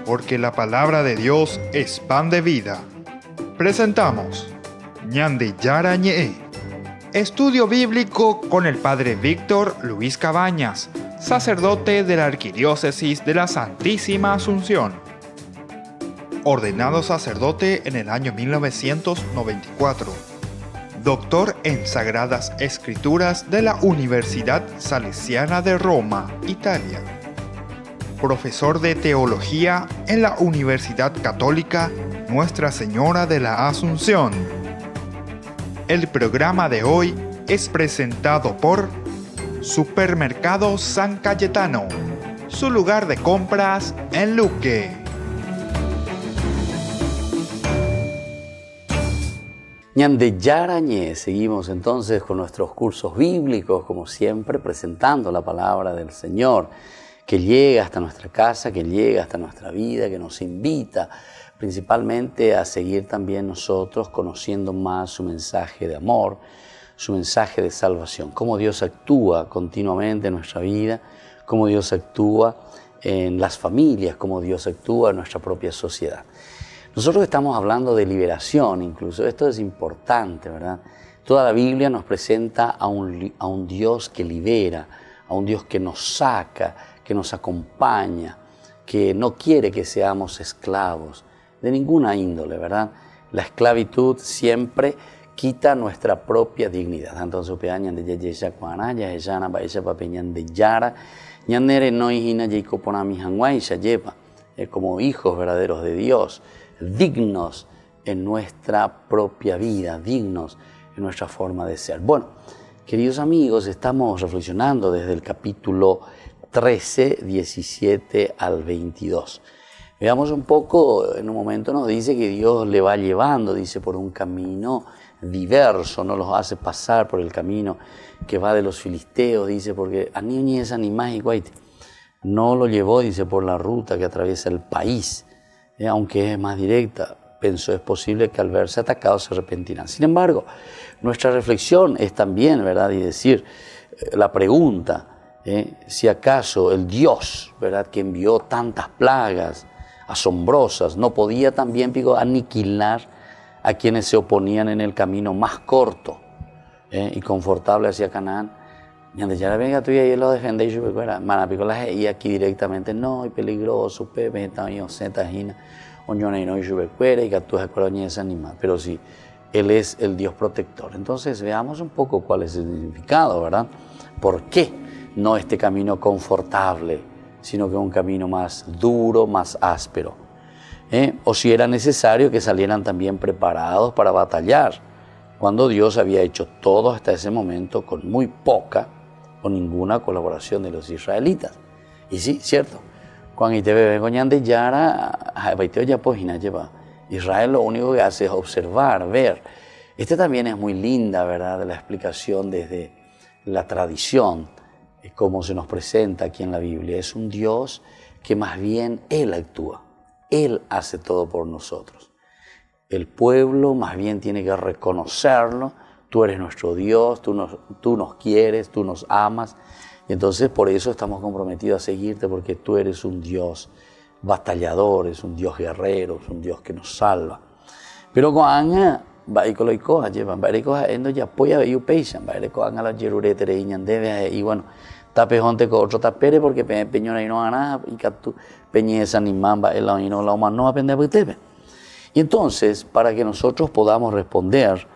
Porque la palabra de Dios es pan de vida. Presentamos Ñande Yara Ñe, estudio bíblico con el Padre Víctor Luis Cabañas, sacerdote de la Arquidiócesis de la Santísima Asunción. Ordenado sacerdote en el año 1994. Doctor en Sagradas Escrituras de la Universidad Salesiana de Roma, Italia. Profesor de Teología en la Universidad Católica Nuestra Señora de la Asunción. El programa de hoy es presentado por Supermercado San Cayetano, su lugar de compras en Luque. Ñande Yara Ñe. Seguimos entonces con nuestros cursos bíblicos, como siempre, presentando la palabra del Señor, que llega hasta nuestra casa, que llega hasta nuestra vida, que nos invita principalmente a seguir también nosotros conociendo más su mensaje de amor, su mensaje de salvación, cómo Dios actúa continuamente en nuestra vida, cómo Dios actúa en las familias, cómo Dios actúa en nuestra propia sociedad. Nosotros estamos hablando de liberación, incluso esto es importante, ¿verdad? Toda la Biblia nos presenta a un Dios que libera, a un Dios que nos saca, que nos acompaña, que no quiere que seamos esclavos de ninguna índole, ¿verdad? La esclavitud siempre quita nuestra propia dignidad. Entonces, como hijos verdaderos de Dios, dignos en nuestra propia vida, dignos en nuestra forma de ser. Bueno, queridos amigos, estamos reflexionando desde el capítulo 13, 17 al 22. Veamos un poco, en un momento nos dice que Dios le va llevando, dice, por un camino diverso, no los hace pasar por el camino que va de los filisteos, dice, porque no lo llevó, dice, por la ruta que atraviesa el país, aunque es más directa. Pensó, es posible que al verse atacados se arrepentirán. Sin embargo, nuestra reflexión es también, ¿verdad? Y decir, la pregunta, si acaso el Dios, ¿verdad?, que envió tantas plagas asombrosas, no podía también aniquilar a quienes se oponían en el camino más corto y confortable hacia Canaán. Y venga tú y ahí lo defendéis, y aquí directamente no, es peligroso, pero sí, Él es el Dios protector. Entonces veamos un poco cuál es el significado, ¿verdad? ¿Por qué no este camino confortable, sino que un camino más duro, más áspero? O si era necesario que salieran también preparados para batallar, cuando Dios había hecho todo hasta ese momento con muy poca o ninguna colaboración de los israelitas. Y sí, cierto, cuando Israel lo único que hace es observar, ver. También es muy linda, ¿verdad?, la explicación desde la tradición, como se nos presenta aquí en la Biblia. Es un Dios que más bien Él actúa, Él hace todo por nosotros. El pueblo más bien tiene que reconocerlo. Tú eres nuestro Dios, tú nos quieres, tú nos amas. Y entonces por eso estamos comprometidos a seguirte, porque tú eres un Dios batallador, es un Dios guerrero, es un Dios que nos salva. Pero cuando y bueno, tapejonte con otro tapere porque peñona y no gana y que tú peñeza ni mamba el y no la humana no aprende a usted. Y entonces, para que nosotros podamos responder,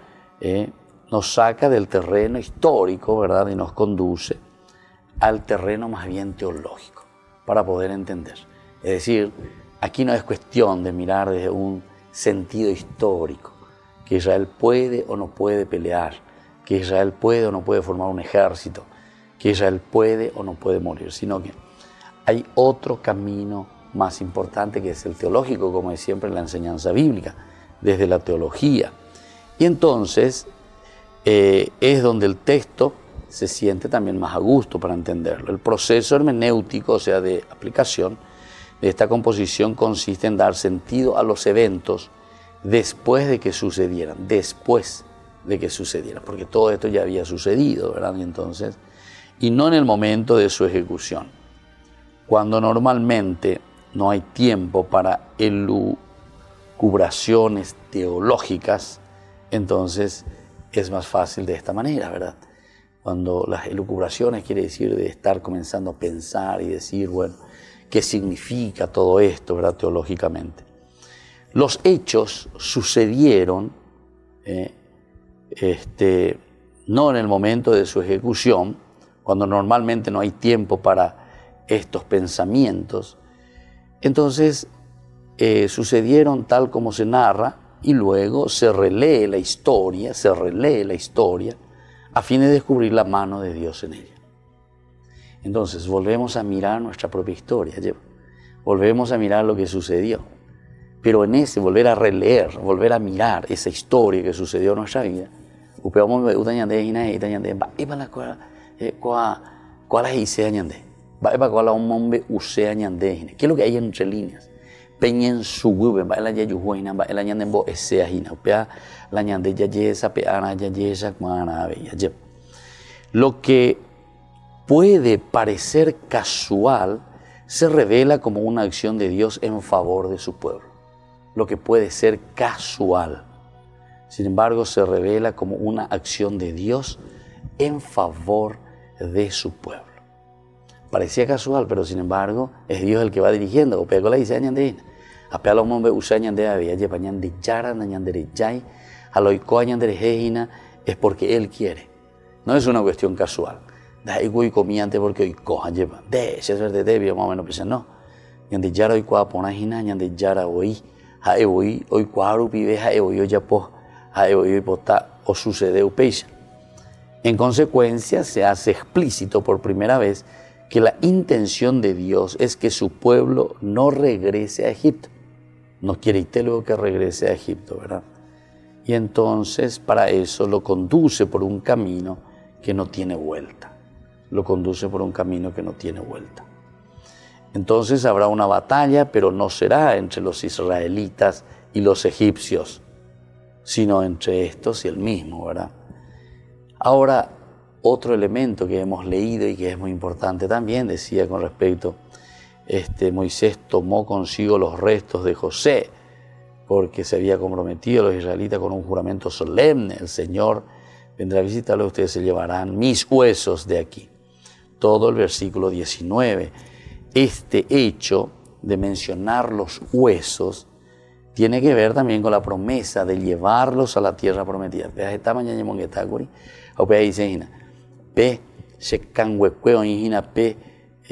nos saca del terreno histórico, ¿verdad?, y nos conduce al terreno más bien teológico, para poder entender. Es decir, aquí no es cuestión de mirar desde un sentido histórico, que Israel puede o no puede pelear, que Israel puede o no puede formar un ejército, que Israel puede o no puede morir, sino que hay otro camino más importante, que es el teológico, como es siempre la enseñanza bíblica, desde la teología. Y entonces es donde el texto se siente también más a gusto para entenderlo. El proceso hermenéutico, o sea, de aplicación de esta composición, consiste en dar sentido a los eventos después de que sucedieran, porque todo esto ya había sucedido, ¿verdad? Y no en el momento de su ejecución, cuando normalmente no hay tiempo para elucubraciones teológicas, entonces es más fácil de esta manera, ¿verdad? Cuando las elucubraciones quiere decir de estar comenzando a pensar y decir, bueno, ¿qué significa todo esto, ¿verdad? Teológicamente. Los hechos sucedieron, no en el momento de su ejecución, cuando normalmente no hay tiempo para estos pensamientos. Entonces, sucedieron tal como se narra y luego se relee la historia, a fin de descubrir la mano de Dios en ella. Entonces, volvemos a mirar nuestra propia historia, volvemos a mirar lo que sucedió. Pero en ese volver a releer, volver a mirar esa historia que sucedió en nuestra vida, ¿qué es lo que hay entre líneas? Lo que puede parecer casual se revela como una acción de Dios en favor de su pueblo. Lo que puede ser casual, sin embargo, se revela como una acción de Dios en favor de su pueblo. Parecía casual, pero sin embargo, es Dios el que va dirigiendo. Es porque Él quiere. No es una cuestión casual. En consecuencia, se hace explícito por primera vez que la intención de Dios es que su pueblo no regrese a Egipto. No quiere luego que regrese a Egipto, ¿verdad? Y entonces para eso lo conduce por un camino que no tiene vuelta. Entonces habrá una batalla, pero no será entre los israelitas y los egipcios, sino entre estos y el mismo, ¿verdad? Ahora, otro elemento que hemos leído y que es muy importante también, decía con respecto, Moisés tomó consigo los restos de José, porque se había comprometido a los israelitas con un juramento solemne: el Señor vendrá a visitarlos, ustedes se llevarán mis huesos de aquí. Todo el versículo 19. Este hecho de mencionar los huesos tiene que ver también con la promesa de llevarlos a la tierra prometida.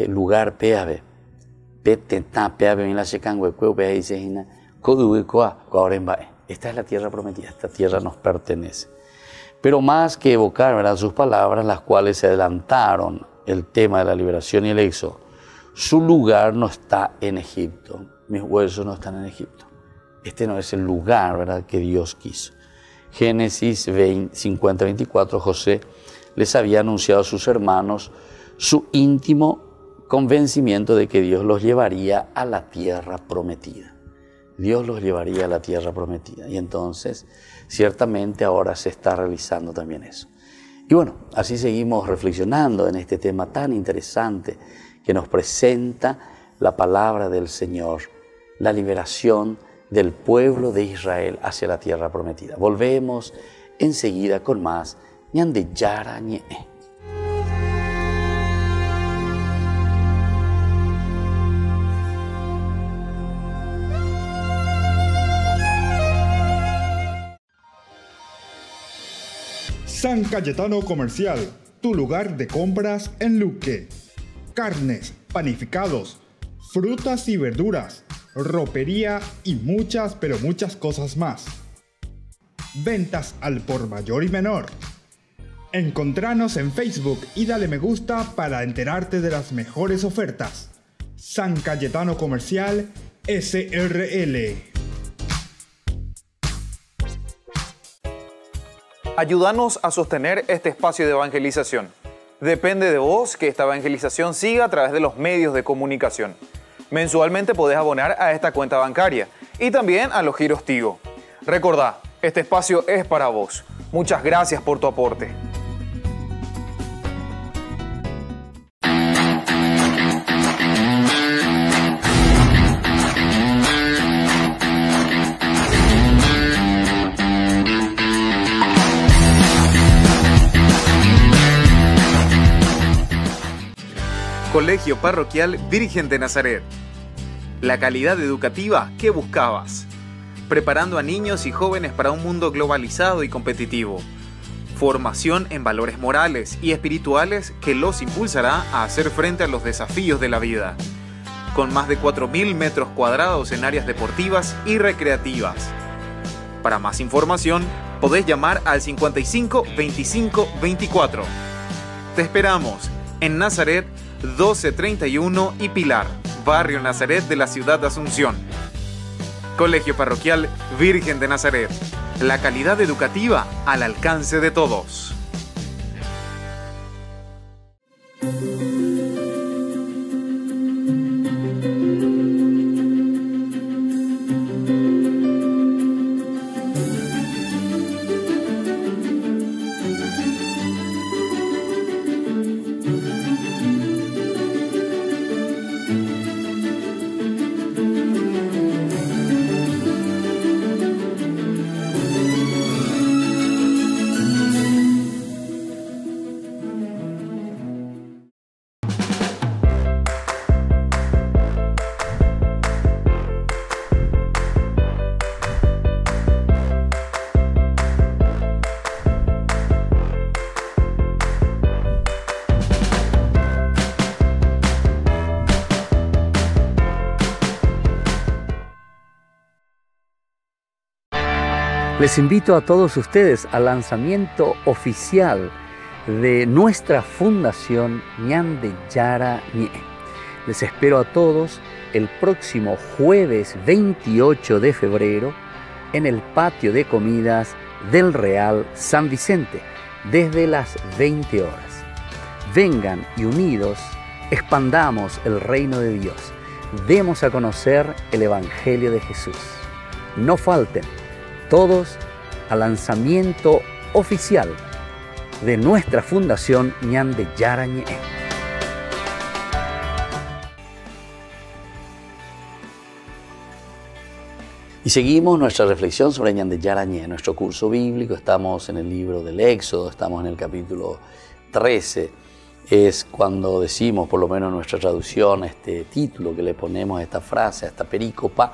Lugar esta es la tierra prometida, esta tierra nos pertenece. Pero más que evocar, ¿verdad?, sus palabras, las cuales se adelantaron el tema de la liberación y el éxodo, su lugar no está en Egipto. Mis huesos no están en Egipto. Este no es el lugar, ¿verdad?, que Dios quiso. Génesis 50:24, José les había anunciado a sus hermanos su íntimo convencimiento de que Dios los llevaría a la tierra prometida. Dios los llevaría a la tierra prometida. Y entonces, ciertamente ahora se está realizando también eso. Y bueno, así seguimos reflexionando en este tema tan interesante que nos presenta la palabra del Señor, la liberación del pueblo de Israel hacia la tierra prometida. Volvemos enseguida con más Ñande Yara Ñe. San Cayetano Comercial, tu lugar de compras en Luque. Carnes, panificados, frutas y verduras, ropería y muchas, pero muchas cosas más. Ventas al por mayor y menor. Encontranos en Facebook y dale me gusta para enterarte de las mejores ofertas. San Cayetano Comercial, SRL. Ayúdanos a sostener este espacio de evangelización. Depende de vos que esta evangelización siga a través de los medios de comunicación. Mensualmente podés abonar a esta cuenta bancaria y también a los giros Tigo. Recordá, este espacio es para vos. Muchas gracias por tu aporte. Colegio Parroquial Virgen de Nazaret. La calidad educativa que buscabas. Preparando a niños y jóvenes para un mundo globalizado y competitivo. Formación en valores morales y espirituales que los impulsará a hacer frente a los desafíos de la vida. Con más de 4.000 metros cuadrados en áreas deportivas y recreativas. Para más información, podés llamar al 55 25 24. Te esperamos en Nazaret 1231 y Pilar, Barrio Nazaret de la ciudad de Asunción. Colegio Parroquial Virgen de Nazaret. La calidad educativa al alcance de todos. Les invito a todos ustedes al lanzamiento oficial de nuestra fundación Ñande Yara Ñe. Les espero a todos el próximo jueves 28 de febrero en el patio de comidas del Real San Vicente desde las 20 horas. Vengan y unidos expandamos el reino de Dios. Demos a conocer el Evangelio de Jesús. No falten todos al lanzamiento oficial de nuestra fundación Ñande Yara Ñe. Y seguimos nuestra reflexión sobre Ñande Yara Ñe, nuestro curso bíblico. Estamos en el libro del Éxodo, estamos en el capítulo 13. Es cuando decimos, por lo menos en nuestra traducción, este título que le ponemos a esta frase, a esta perícopa,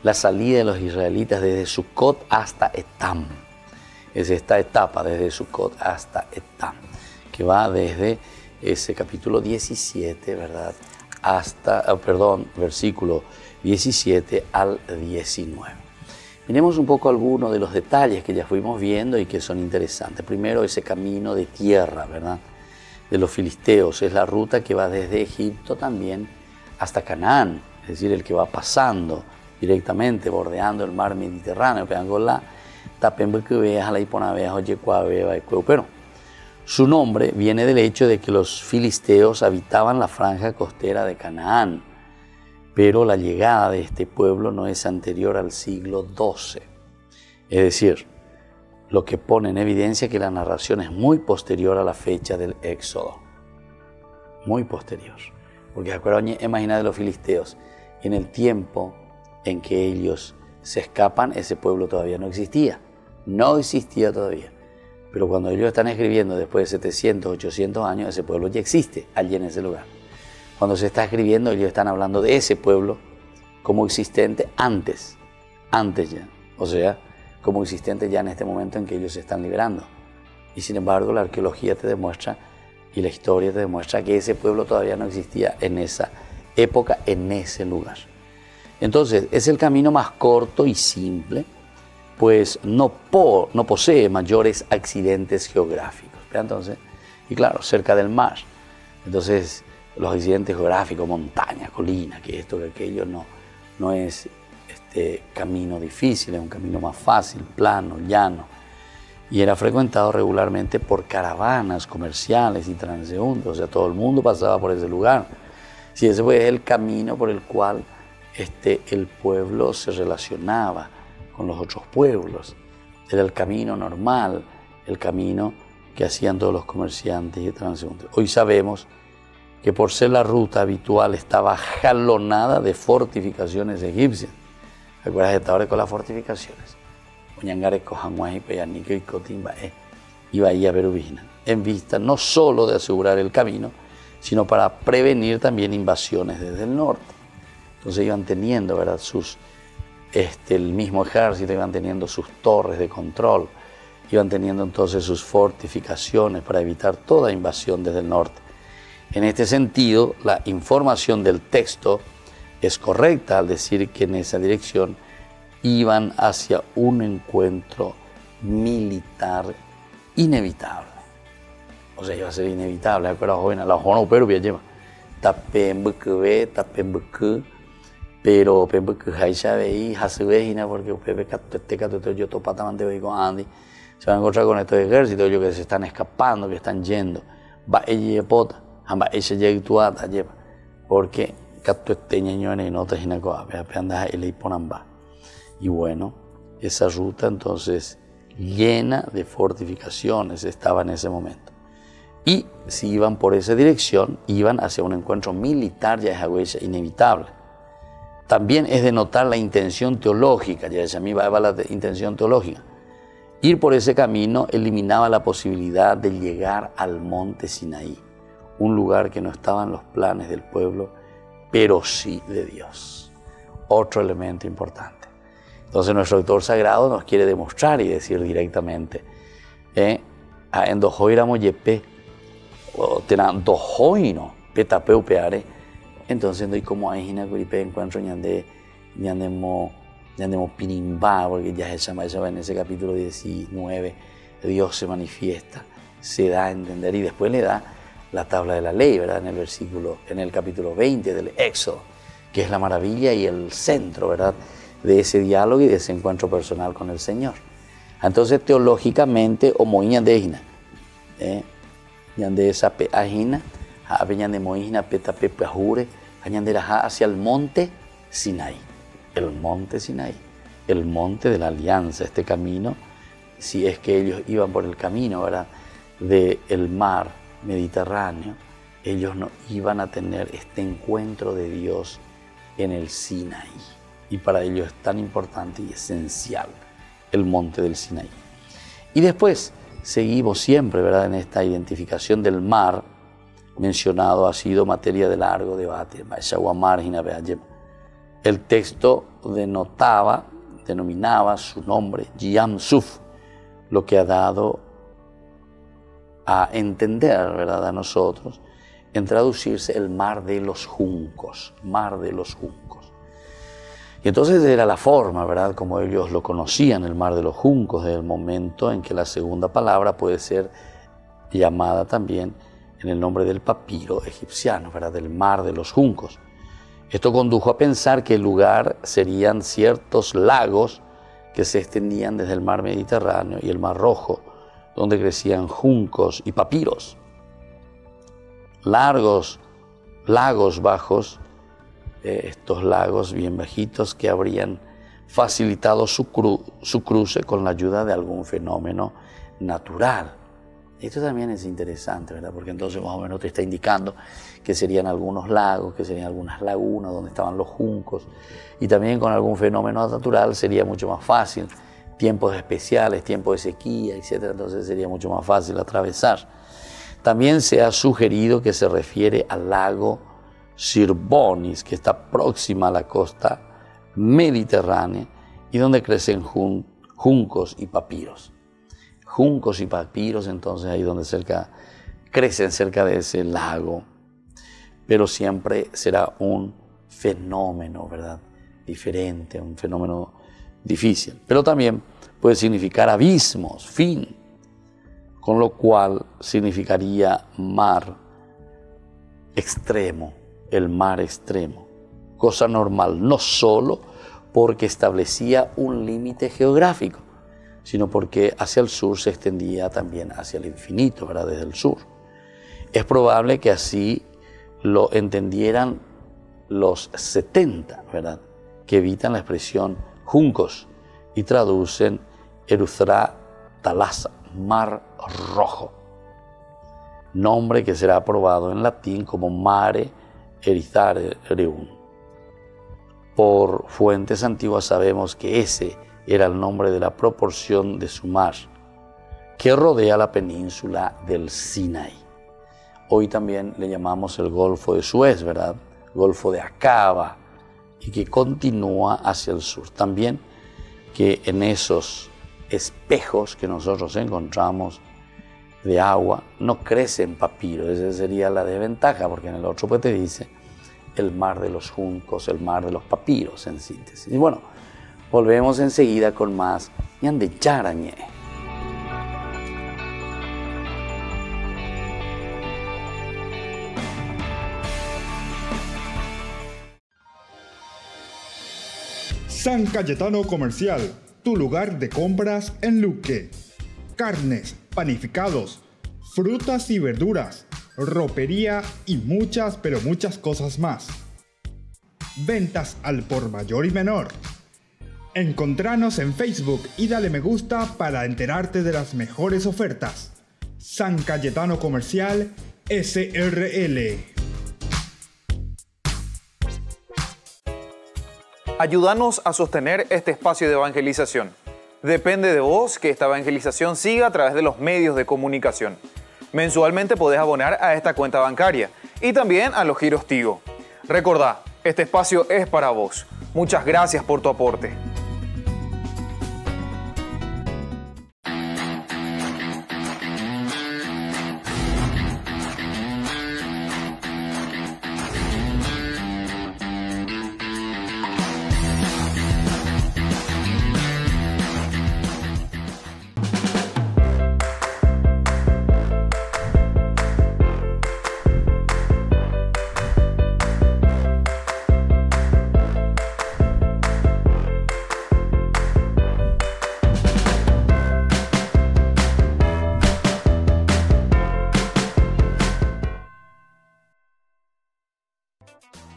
la salida de los israelitas desde Sucot hasta Etam. Es esta etapa desde Sucot hasta Etam, que va desde ese capítulo 17, ¿verdad? Hasta, versículo 17 al 19. Miremos un poco algunos de los detalles que ya fuimos viendo y que son interesantes. Primero, ese camino de tierra, ¿verdad? De los filisteos. Es la ruta que va desde Egipto también hasta Canaán, es decir, el que va pasando directamente, bordeando el mar Mediterráneo, pero su nombre viene del hecho de que los filisteos habitaban la franja costera de Canaán, pero la llegada de este pueblo no es anterior al siglo XII. Es decir, lo que pone en evidencia que la narración es muy posterior a la fecha del Éxodo. Muy posterior. Porque imagina de los filisteos, y en el tiempo en que ellos se escapan, ese pueblo todavía no existía. No existía todavía. Pero cuando ellos están escribiendo después de 700, 800 años, ese pueblo ya existe allí en ese lugar. Cuando se está escribiendo, ellos están hablando de ese pueblo como existente antes ya. O sea, como existente ya en este momento en que ellos se están liberando. Y sin embargo, la arqueología te demuestra y la historia te demuestra que ese pueblo todavía no existía en esa época, en ese lugar. Entonces, es el camino más corto y simple, pues no posee mayores accidentes geográficos. Entonces, y claro, cerca del mar. Entonces, los accidentes geográficos, montaña, colina, que esto, que aquello, no es camino difícil, es un camino más fácil, plano, llano. Y era frecuentado regularmente por caravanas comerciales y transeúntes, o sea, todo el mundo pasaba por ese lugar. Si ese fue el camino por el cual el pueblo se relacionaba con los otros pueblos. Era el camino normal, el camino que hacían todos los comerciantes y transeúntes. Hoy sabemos que por ser la ruta habitual estaba jalonada de fortificaciones egipcias. ¿Recuerdas esta hora con las fortificaciones? Y Bahía Peruvina, en vista no solo de asegurar el camino, sino para prevenir también invasiones desde el norte. Entonces iban teniendo, ¿verdad?, el mismo ejército, iban teniendo sus torres de control, iban teniendo entonces sus fortificaciones para evitar toda invasión desde el norte. En este sentido, la información del texto es correcta al decir que en esa dirección iban hacia un encuentro militar inevitable. O sea, iba a ser inevitable. La zona pero bien lleva. Pero Pepe Jaisa veí, Hasubejina, porque Pepe yo topatamente veí con Andy. Se van a encontrar con estos ejércitos, ellos que se están escapando, que están yendo. Va ella pota, amba ella llega tuata lleva. Porque Cato este ñeño en nota ginacoa, anda y ponamba. Y bueno, esa ruta entonces llena de fortificaciones estaba en ese momento. Y si iban por esa dirección, iban hacia un encuentro militar, ya es huella inevitable. También es de notar la intención teológica, ya a mí va la intención teológica. Ir por ese camino eliminaba la posibilidad de llegar al monte Sinaí, un lugar que no estaba en los planes del pueblo, pero sí de Dios. Otro elemento importante. Entonces nuestro autor sagrado nos quiere demostrar y decir directamente, en dojoiramo yepe, o tenan dojoino, petapeu peare, entonces doy como ahí en el encuentro ñandemo pinimba, porque ya se llama en ese capítulo 19, Dios se manifiesta, se da a entender y después le da la tabla de la ley, ¿verdad? En el capítulo 20 del Éxodo, que es la maravilla y el centro, ¿verdad?, de ese diálogo y de ese encuentro personal con el Señor. Entonces, teológicamente, omoíñandejina, ñande esa peajina, ñande moína petape peajure, añanderaja hacia el monte Sinaí. El monte Sinaí, el monte de la alianza, este camino, si es que ellos iban por el camino, ¿verdad?, del mar Mediterráneo, ellos no iban a tener este encuentro de Dios en el Sinaí. Y para ellos es tan importante y esencial el monte del Sinaí. Y después seguimos siempre, ¿verdad?, en esta identificación del mar mencionado ha sido materia de largo debate. El texto denominaba su nombre, Yam Suf, lo que ha dado a entender, ¿verdad?, a nosotros, en traducirse el mar de los juncos, mar de los juncos. Y entonces era la forma, ¿verdad?, como ellos lo conocían, el mar de los juncos, desde el momento en que la segunda palabra puede ser llamada también en el nombre del papiro egipciano, ¿verdad?, del mar de los juncos. Esto condujo a pensar que el lugar serían ciertos lagos que se extendían desde el mar Mediterráneo y el mar Rojo, donde crecían juncos y papiros. Largos lagos bajos, estos lagos bien bajitos que habrían facilitado su cruce con la ayuda de algún fenómeno natural. Esto también es interesante, ¿verdad?, porque entonces más o menos te está indicando que serían algunos lagos, que serían algunas lagunas donde estaban los juncos, y también con algún fenómeno natural sería mucho más fácil, tiempos especiales, tiempos de sequía, etc. Entonces sería mucho más fácil atravesar. También se ha sugerido que se refiere al lago Sirbonis, que está próxima a la costa mediterránea y donde crecen juncos y papiros. Juncos y papiros, entonces ahí donde crecen cerca de ese lago, pero siempre será un fenómeno, ¿verdad?, diferente, un fenómeno difícil, pero también puede significar abismos, fin, con lo cual significaría mar extremo, el mar extremo, cosa normal, no solo porque establecía un límite geográfico, sino porque hacia el sur se extendía también hacia el infinito, ¿verdad?, desde el sur. Es probable que así lo entendieran los 70, ¿verdad?, que evitan la expresión juncos y traducen Eruzra Talasa, mar rojo, nombre que será aprobado en latín como Mare Erythraeum. Por fuentes antiguas sabemos que ese era el nombre de la proporción de su mar que rodea la península del Sinaí. hoy también le llamamos el Golfo de Suez, ¿verdad? Golfo de Acaba, y que continúa hacia el sur. También que en esos espejos que nosotros encontramos de agua no crecen papiros. Esa sería la desventaja, porque en el otro pues te dice el mar de los juncos, el mar de los papiros, en síntesis. Y bueno, volvemos enseguida con más Ñande Yara Ñe. San Cayetano Comercial, tu lugar de compras en Luque. Carnes, panificados, frutas y verduras, ropería y muchas, pero muchas cosas más. Ventas al por mayor y menor. Encontranos en Facebook y dale me gusta para enterarte de las mejores ofertas. San Cayetano Comercial SRL. Ayúdanos a sostener este espacio de evangelización. Depende de vos que esta evangelización siga a través de los medios de comunicación. Mensualmente podés abonar a esta cuenta bancaria y también a los giros Tigo. Recordá, este espacio es para vos. Muchas gracias por tu aporte.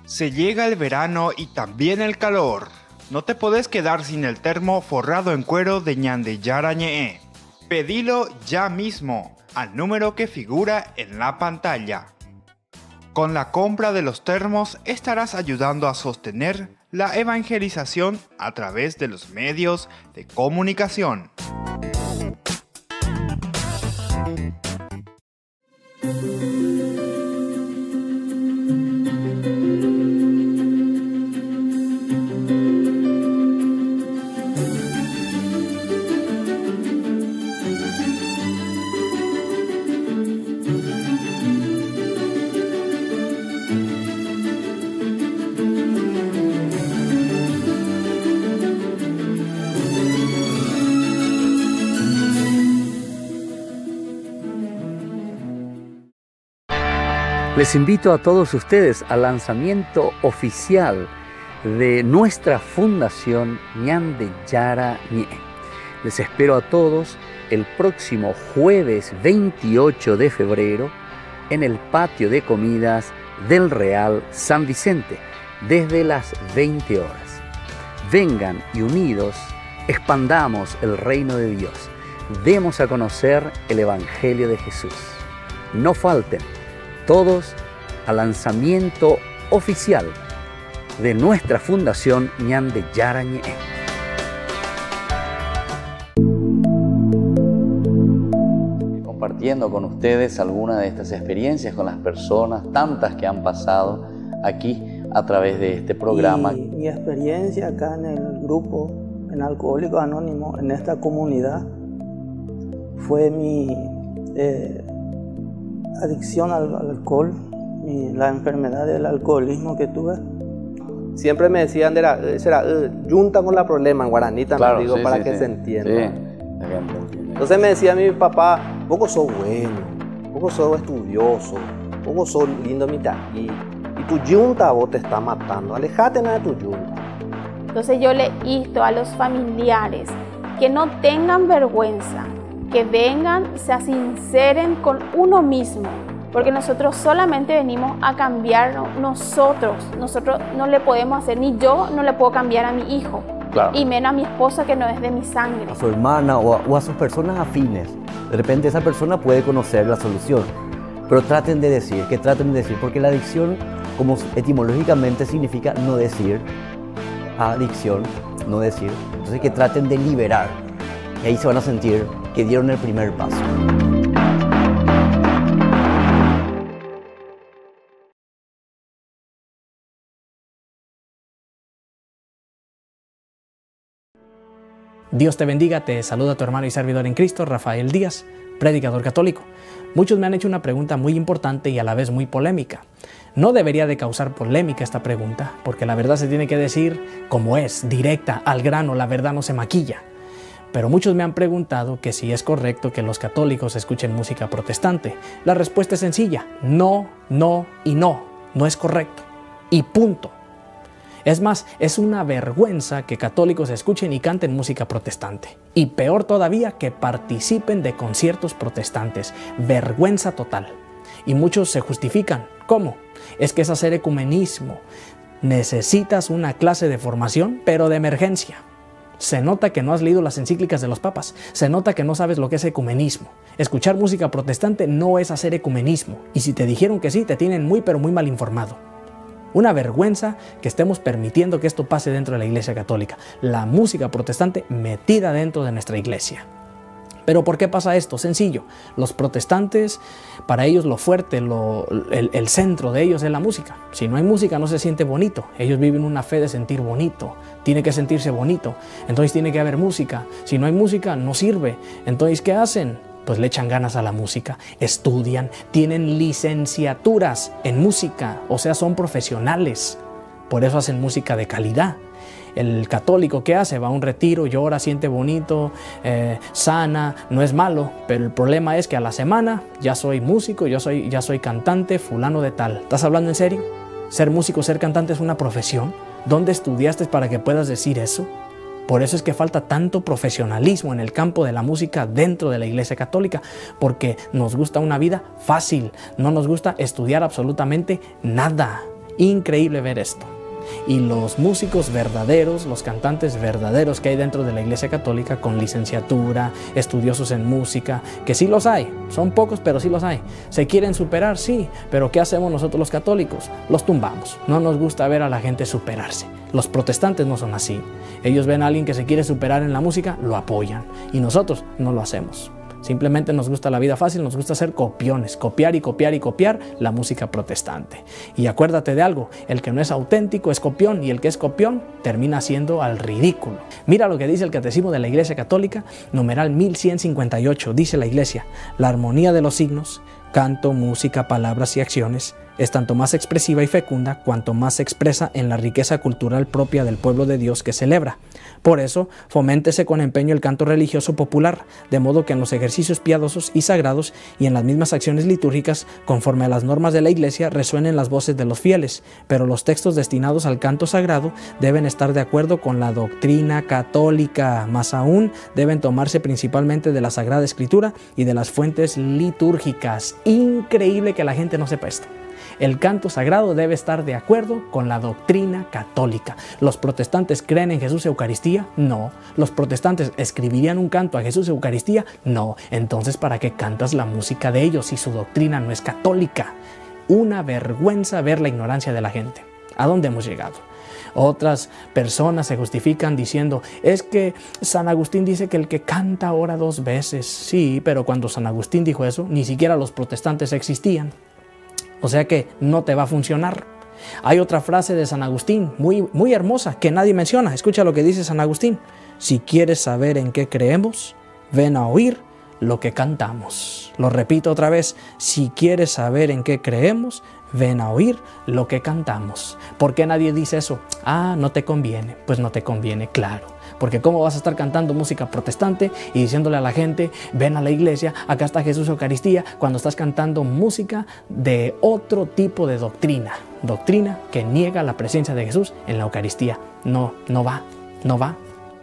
Se llega el verano y también el calor. No te podés quedar sin el termo forrado en cuero de Ñande Yara Ñe. Pedilo ya mismo al número que figura en la pantalla. Con la compra de los termos estarás ayudando a sostener la evangelización a través de los medios de comunicación. Les invito a todos ustedes al lanzamiento oficial de nuestra fundación Ñande Yara Ñe. Les espero a todos el próximo jueves 28 de febrero en el patio de comidas del Real San Vicente desde las 20 horas. Vengan y unidos expandamos el reino de Dios. Demos a conocer el Evangelio de Jesús. No falten todos al lanzamiento oficial de nuestra fundación Ñande Yara Ñe. Compartiendo con ustedes algunas de estas experiencias con las personas, tantas que han pasado aquí a través de este programa. Y mi experiencia acá en el grupo, en Alcohólicos Anónimos, en esta comunidad, fue mi adicción al alcohol y la enfermedad del alcoholismo que tuve. Siempre me decían, será junta con la problema en guaraní también, Claro, digo, sí, para sí, que sí. se entienda. Sí. Entonces me decía mi papá, poco sos bueno, poco sos estudioso, poco sos lindo mitagui, y tu yunta vos te está matando, alejate nada de tu yunta. Entonces yo le insto a los familiares que no tengan vergüenza, que vengan, se sinceren con uno mismo, porque nosotros solamente venimos a cambiar nosotros no le podemos hacer, ni yo no le puedo cambiar a mi hijo, Claro. y menos a mi esposa que no es de mi sangre. A su hermana o a sus personas afines. De repente esa persona puede conocer la solución, pero traten de decir, porque la adicción, como etimológicamente significa no decir, adicción, no decir, entonces que traten de liberar, y ahí se van a sentir que dieron el primer paso. Dios te bendiga, te saluda tu hermano y servidor en Cristo, Rafael Díaz, predicador católico. Muchos me han hecho una pregunta muy importante y a la vez muy polémica. No debería de causar polémica esta pregunta, porque la verdad se tiene que decir como es, directa, al grano, la verdad no se maquilla. Pero muchos me han preguntado que si es correcto que los católicos escuchen música protestante. La respuesta es sencilla, no, no y no, no es correcto. Y punto. Es más, es una vergüenza que católicos escuchen y canten música protestante. Y peor todavía, que participen de conciertos protestantes. Vergüenza total. Y muchos se justifican. ¿Cómo? Es que es hacer ecumenismo. Necesitas una clase de formación, pero de emergencia. Se nota que no has leído las encíclicas de los papas. Se nota que no sabes lo que es ecumenismo. Escuchar música protestante no es hacer ecumenismo. Y si te dijeron que sí, te tienen muy pero muy mal informado. Una vergüenza que estemos permitiendo que esto pase dentro de la Iglesia Católica. La música protestante metida dentro de nuestra Iglesia. ¿Pero por qué pasa esto? Sencillo. Los protestantes, para ellos lo fuerte, el centro de ellos es la música. Si no hay música no se siente bonito. Ellos viven una fe de sentir bonito. Tiene que sentirse bonito. Entonces tiene que haber música. Si no hay música no sirve. Entonces, ¿qué hacen? Pues le echan ganas a la música, estudian, tienen licenciaturas en música, o sea, son profesionales. Por eso hacen música de calidad. El católico, ¿qué hace? Va a un retiro, llora, siente bonito, sana, no es malo, pero el problema es que a la semana ya soy músico, ya soy cantante, fulano de tal. ¿Estás hablando en serio? ¿Ser músico, ser cantante es una profesión? ¿Dónde estudiaste para que puedas decir eso? Por eso es que falta tanto profesionalismo en el campo de la música dentro de la Iglesia Católica, porque nos gusta una vida fácil, no nos gusta estudiar absolutamente nada. Increíble ver esto. Y los músicos verdaderos, los cantantes verdaderos que hay dentro de la Iglesia Católica con licenciatura, estudiosos en música, que sí los hay, son pocos pero sí los hay. ¿Se quieren superar? Sí, pero ¿qué hacemos nosotros los católicos? Los tumbamos, no nos gusta ver a la gente superarse. Los protestantes no son así. Ellos ven a alguien que se quiere superar en la música, lo apoyan y nosotros no lo hacemos. Simplemente nos gusta la vida fácil, nos gusta ser copiones, copiar y copiar y copiar la música protestante. Y acuérdate de algo, el que no es auténtico es copión y el que es copión termina siendo al ridículo. Mira lo que dice el Catecismo de la Iglesia Católica, numeral 1158, dice la Iglesia: la armonía de los signos, canto, música, palabras y acciones es tanto más expresiva y fecunda cuanto más se expresa en la riqueza cultural propia del pueblo de Dios que celebra. Por eso, foméntese con empeño el canto religioso popular, de modo que en los ejercicios piadosos y sagrados y en las mismas acciones litúrgicas, conforme a las normas de la Iglesia, resuenen las voces de los fieles, pero los textos destinados al canto sagrado deben estar de acuerdo con la doctrina católica, más aún deben tomarse principalmente de la Sagrada Escritura y de las fuentes litúrgicas. Increíble que la gente no sepa esto. El canto sagrado debe estar de acuerdo con la doctrina católica. ¿Los protestantes creen en Jesús Eucaristía? No. ¿Los protestantes escribirían un canto a Jesús Eucaristía? No. Entonces, ¿para qué cantas la música de ellos si su doctrina no es católica? Una vergüenza ver la ignorancia de la gente. ¿A dónde hemos llegado? Otras personas se justifican diciendo, es que San Agustín dice que el que canta ora 2 veces. Sí, pero cuando San Agustín dijo eso, ni siquiera los protestantes existían. O sea que no te va a funcionar. Hay otra frase de San Agustín muy hermosa que nadie menciona. Escucha lo que dice San Agustín. Si quieres saber en qué creemos, ven a oír lo que cantamos. Lo repito otra vez. Si quieres saber en qué creemos, ven a oír lo que cantamos. ¿Por qué nadie dice eso? Ah, no te conviene. Pues no te conviene, claro. Porque ¿cómo vas a estar cantando música protestante y diciéndole a la gente, ven a la iglesia, acá está Jesús Eucaristía, cuando estás cantando música de otro tipo de doctrina? Doctrina que niega la presencia de Jesús en la Eucaristía. No va.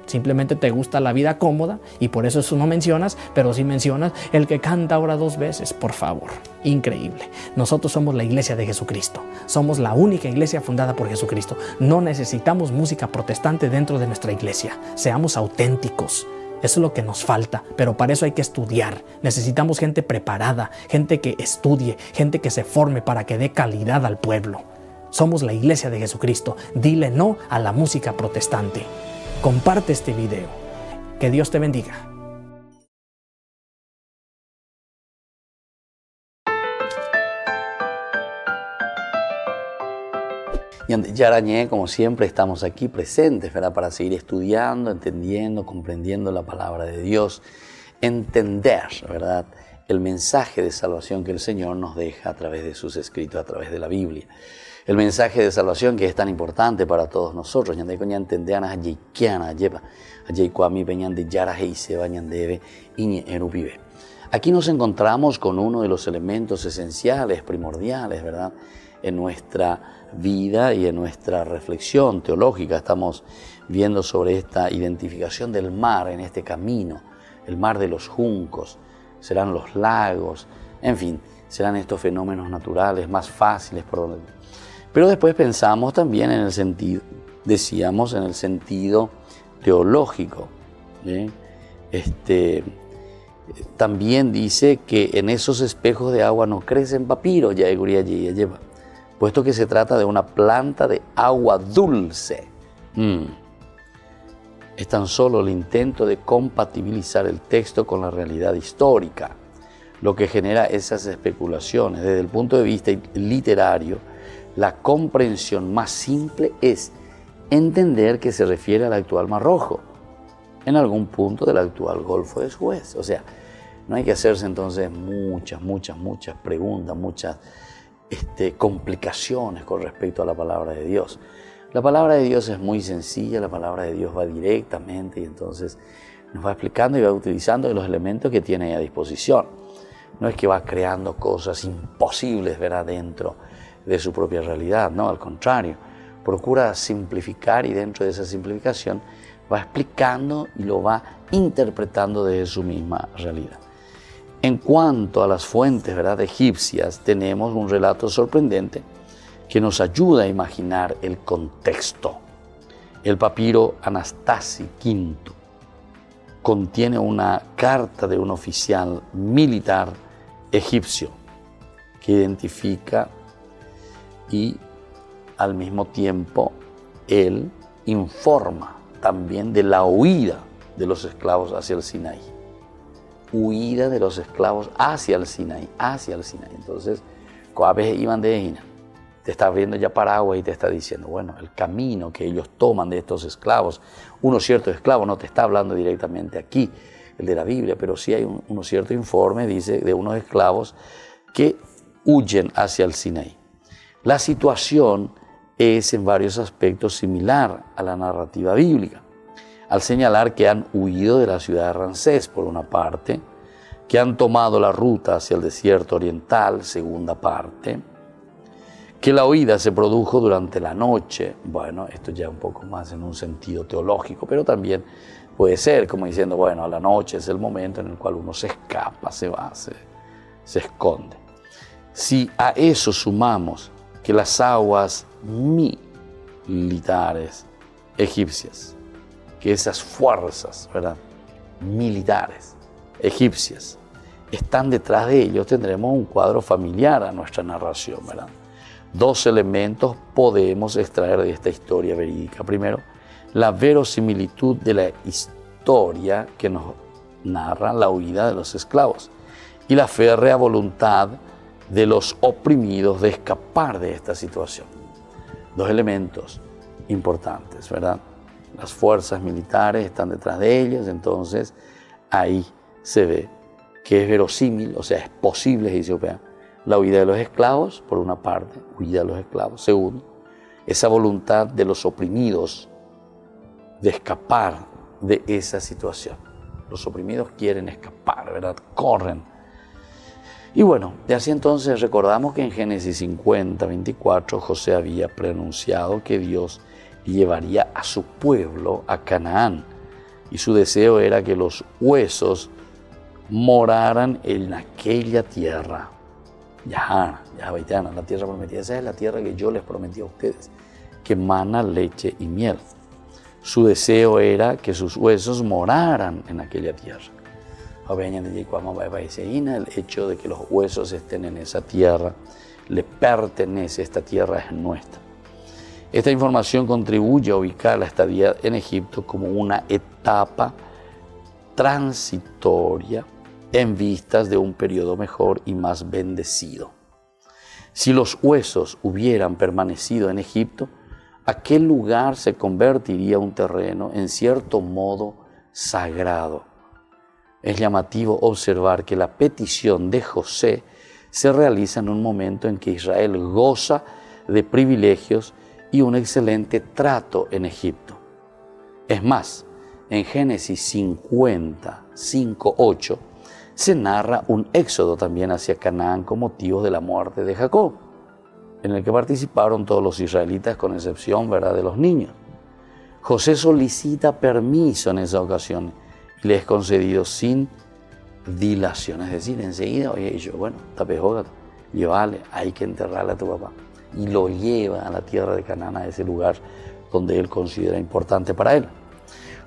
Simplemente te gusta la vida cómoda y por eso no mencionas, pero sí mencionas el que canta ahora 2 veces, por favor. Increíble. Nosotros somos la iglesia de Jesucristo. Somos la única iglesia fundada por Jesucristo. No necesitamos música protestante dentro de nuestra iglesia. Seamos auténticos. Eso es lo que nos falta, pero para eso hay que estudiar. Necesitamos gente preparada, gente que estudie, gente que se forme para que dé calidad al pueblo. Somos la iglesia de Jesucristo. Dile no a la música protestante. Comparte este video. Que Dios te bendiga. Y Yarañé, como siempre, estamos aquí presentes, ¿verdad? Para seguir estudiando, entendiendo, comprendiendo la palabra de Dios, entender, ¿verdad?, el mensaje de salvación que el Señor nos deja a través de sus escritos, a través de la Biblia. El mensaje de salvación que es tan importante para todos nosotros. Aquí nos encontramos con uno de los elementos esenciales, primordiales, ¿verdad?, en nuestra vida y en nuestra reflexión teológica. Estamos viendo sobre esta identificación del mar en este camino, el mar de los juncos, serán los lagos, en fin, serán estos fenómenos naturales más fáciles por donde. Pero después pensamos también en el sentido, decíamos, en el sentido teológico, ¿sí? También dice que en esos espejos de agua no crecen papiros, puesto que se trata de una planta de agua dulce. Es tan solo el intento de compatibilizar el texto con la realidad histórica, lo que genera esas especulaciones. Desde el punto de vista literario, la comprensión más simple es entender que se refiere al actual Mar Rojo, en algún punto del actual Golfo de Suez. O sea, no hay que hacerse entonces muchas preguntas, muchas complicaciones con respecto a la palabra de Dios. La palabra de Dios es muy sencilla, la palabra de Dios va directamente y entonces nos va explicando y va utilizando los elementos que tiene a disposición. No es que va creando cosas imposibles, ¿verdad?, dentro de su propia realidad, no, al contrario, procura simplificar y dentro de esa simplificación va explicando y lo va interpretando desde su misma realidad. En cuanto a las fuentes, ¿verdad?, egipcias, tenemos un relato sorprendente que nos ayuda a imaginar el contexto. El papiro Anastasi V contiene una carta de un oficial militar egipcio que identifica y al mismo tiempo él informa también de la huida de los esclavos hacia el Sinaí. Huida de los esclavos hacia el Sinaí. Entonces, a veces iban de Egina. Te está abriendo ya paraguas y te está diciendo, bueno, el camino que ellos toman de estos esclavos, unos ciertos esclavos, no te está hablando directamente aquí, el de la Biblia, pero sí hay unos cierto informe, dice, de unos esclavos que huyen hacia el Sinaí. La situación es en varios aspectos similar a la narrativa bíblica, al señalar que han huido de la ciudad de Ramsés, por una parte, que han tomado la ruta hacia el desierto oriental, segunda parte, que la huida se produjo durante la noche. Bueno, esto ya un poco más en un sentido teológico, pero también puede ser como diciendo, bueno, a la noche es el momento en el cual uno se escapa, se va, se esconde. Si a eso sumamos que las aguas militares egipcias, que esas fuerzas, ¿verdad?, militares egipcias están detrás de ellos, tendremos un cuadro familiar a nuestra narración, ¿verdad? Dos elementos podemos extraer de esta historia verídica. Primero, la verosimilitud de la historia que nos narra la huida de los esclavos y la férrea voluntad de los oprimidos de escapar de esta situación. Dos elementos importantes, ¿verdad? Las fuerzas militares están detrás de ellos, entonces ahí se ve que es verosímil, o sea, es posible, dice Opea, la huida de los esclavos, por una parte, huida de los esclavos. Segundo, esa voluntad de los oprimidos de escapar de esa situación. Los oprimidos quieren escapar, ¿verdad? Corren. Y bueno, de así entonces recordamos que en Génesis 50, 24, José había pronunciado que Dios llevaría a su pueblo a Canaán. Y su deseo era que los huesos moraran en aquella tierra. Ya, la tierra prometida. Esa es la tierra que yo les prometí a ustedes, que mana leche y miel. Su deseo era que sus huesos moraran en aquella tierra. El hecho de que los huesos estén en esa tierra le pertenece, esta tierra es nuestra. Esta información contribuye a ubicar la estadía en Egipto como una etapa transitoria en vistas de un periodo mejor y más bendecido. Si los huesos hubieran permanecido en Egipto, aquel lugar se convertiría un terreno en cierto modo sagrado. Es llamativo observar que la petición de José se realiza en un momento en que Israel goza de privilegios y un excelente trato en Egipto. Es más, en Génesis 50, 5:8, se narra un éxodo también hacia Canaán con motivo de la muerte de Jacob, en el que participaron todos los israelitas con excepción, ¿verdad?, de los niños. José solicita permiso en esa ocasión y le es concedido sin dilación, es decir, enseguida, oye, y yo, bueno, tapejógate, llévale, hay que enterrarle a tu papá. Y lo lleva a la tierra de Canaán, a ese lugar donde él considera importante para él.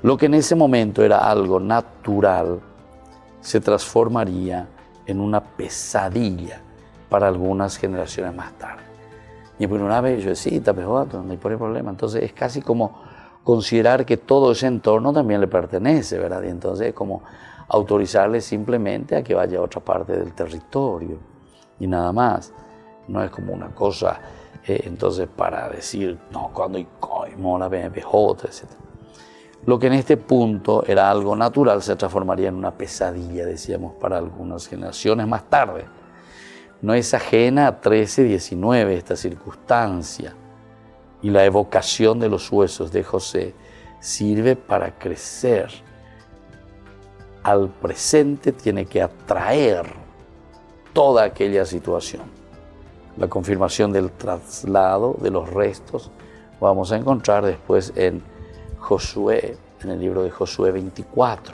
Lo que en ese momento era algo natural, se transformaría en una pesadilla para algunas generaciones más tarde. Y por una vez yo decía, sí, tapejógate, no hay problema. Entonces es casi como considerar que todo ese entorno también le pertenece, ¿verdad? Y entonces es como autorizarle simplemente a que vaya a otra parte del territorio y nada más. No es como una cosa, entonces para decir, no, cuando y cómo la BMPJ, etc. Lo que en este punto era algo natural se transformaría en una pesadilla, decíamos, para algunas generaciones más tarde. No es ajena a 13:19 esta circunstancia, y la evocación de los huesos de José sirve para crecer. Al presente tiene que atraer toda aquella situación. La confirmación del traslado de los restos vamos a encontrar después en Josué, en el libro de Josué 24,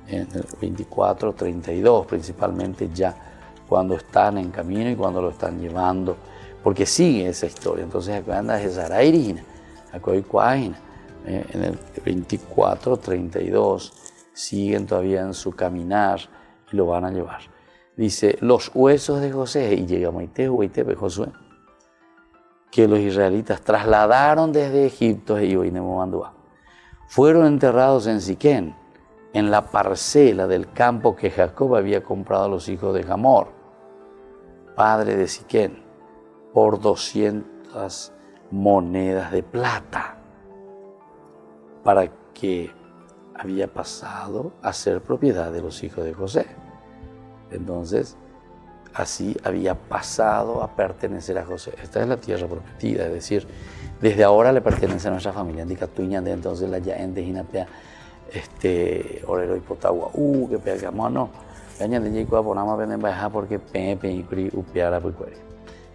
en el 24:32, principalmente ya cuando están en camino y cuando lo están llevando, porque sigue esa historia. Entonces acá anda Jesarairina, acá hay Cuaina, en el 24:32 siguen todavía en su caminar y lo van a llevar. Dice, los huesos de José, y llega Moitejo, Josué, que los israelitas trasladaron desde Egipto y fueron enterrados en Siquén, en la parcela del campo que Jacob había comprado a los hijos de Hamor, padre de Siquén, por 200 monedas de plata, para que había pasado a ser propiedad de los hijos de José. Entonces, así había pasado a pertenecer a José. Esta es la tierra prometida, es decir, desde ahora le pertenece a nuestra familia. Entonces la yaente jinapea orero y potagua, que pegamos, no. Porque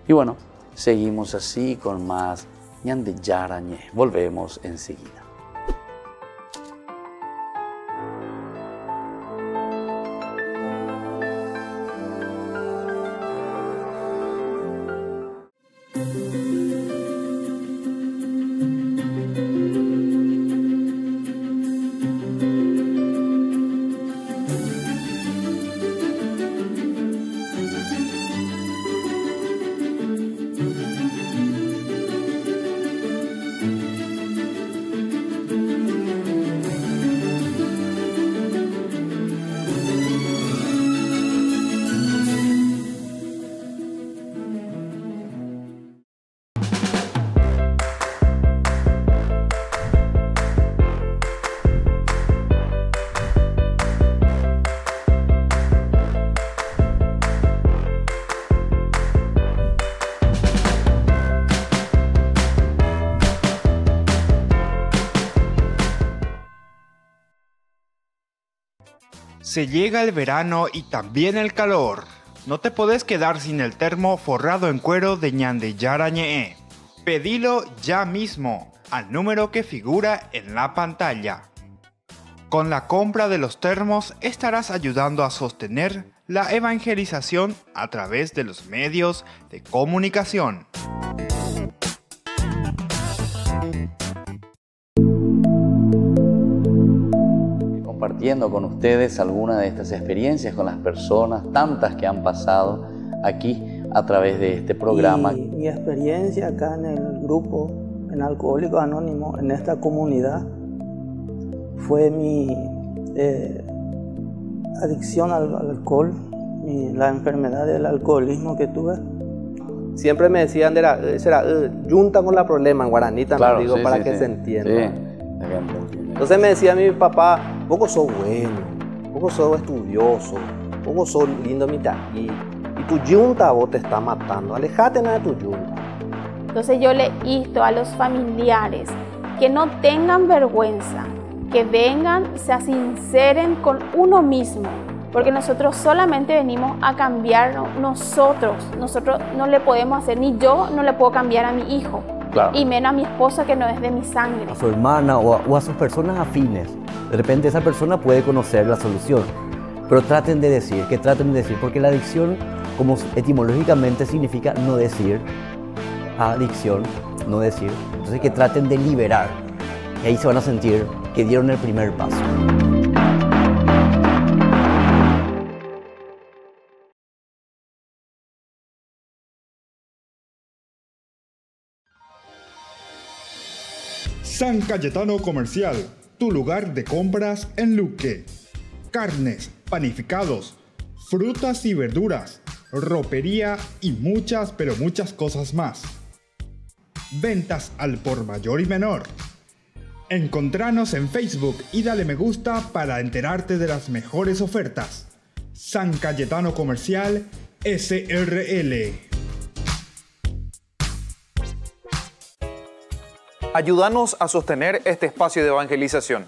y bueno, seguimos así con más ñande yarañe. Volvemos enseguida. Se llega el verano y también el calor. No te podés quedar sin el termo forrado en cuero de ñande yarañe. Pedilo ya mismo al número que figura en la pantalla. Con la compra de los termos estarás ayudando a sostener la evangelización a través de los medios de comunicación. Compartiendo con ustedes algunas de estas experiencias con las personas, tantas que han pasado aquí a través de este programa. Y mi experiencia acá en el grupo, en Alcohólicos Anónimos, en esta comunidad, fue mi adicción al alcohol, la enfermedad del alcoholismo que tuve. siempre me decían, junta con la problema en guaraní también, Claro, digo, sí, para sí, que sí. se entienda. Sí, la gente entiende. Entonces me decía mi papá, poco sos bueno, poco sos estudioso, poco sos lindo mitaquí, y tu yunta vos te está matando, alejate de tu yunta. Entonces yo le insto a los familiares que no tengan vergüenza, que vengan, se sinceren con uno mismo, porque nosotros solamente venimos a cambiar nosotros no le podemos hacer, ni yo no le puedo cambiar a mi hijo, Claro. y menos a mi esposa que no es de mi sangre. A su hermana o a sus personas afines. De repente esa persona puede conocer la solución, pero traten de decir, porque la adicción, como etimológicamente significa no decir, adicción, no decir, entonces que traten de liberar, y ahí se van a sentir que dieron el primer paso. San Cayetano Comercial, tu lugar de compras en Luque. Carnes, panificados, frutas y verduras, ropería y muchas, pero muchas cosas más. Ventas al por mayor y menor. Encontranos en Facebook y dale me gusta para enterarte de las mejores ofertas. San Cayetano Comercial SRL. Ayúdanos a sostener este espacio de evangelización.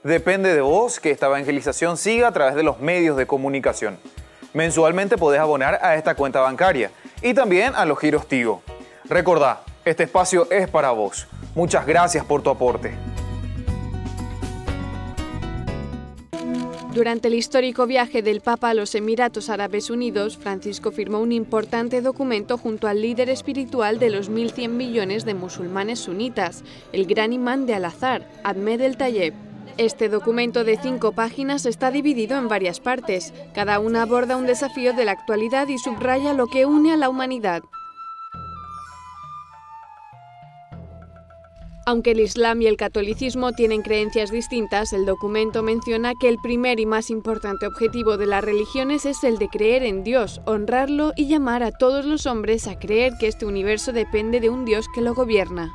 Depende de vos que esta evangelización siga a través de los medios de comunicación. Mensualmente podés abonar a esta cuenta bancaria y también a los giros Tigo. Recordá, este espacio es para vos. Muchas gracias por tu aporte. Durante el histórico viaje del Papa a los Emiratos Árabes Unidos, Francisco firmó un importante documento junto al líder espiritual de los 1.100 millones de musulmanes sunitas, el gran imán de Al-Azhar, Ahmed El-Tayeb. Este documento de 5 páginas está dividido en varias partes. Cada una aborda un desafío de la actualidad y subraya lo que une a la humanidad. Aunque el Islam y el catolicismo tienen creencias distintas, el documento menciona que el primer y más importante objetivo de las religiones es el de creer en Dios, honrarlo y llamar a todos los hombres a creer que este universo depende de un Dios que lo gobierna.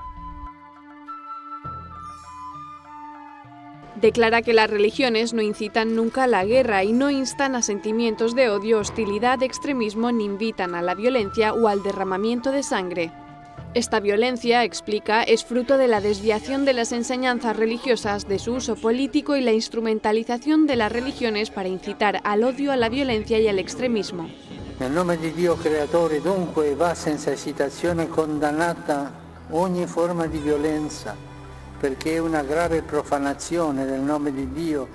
Declara que las religiones no incitan nunca a la guerra y no instan a sentimientos de odio, hostilidad, extremismo ni invitan a la violencia o al derramamiento de sangre. Esta violencia, explica, es fruto de la desviación de las enseñanzas religiosas, de su uso político y la instrumentalización de las religiones para incitar al odio, a la violencia y al extremismo. Nel nome di Dio creatore dunque va senza esitazione condannata ogni forma di violenza, perché è una grave profanazione del nome di Dio.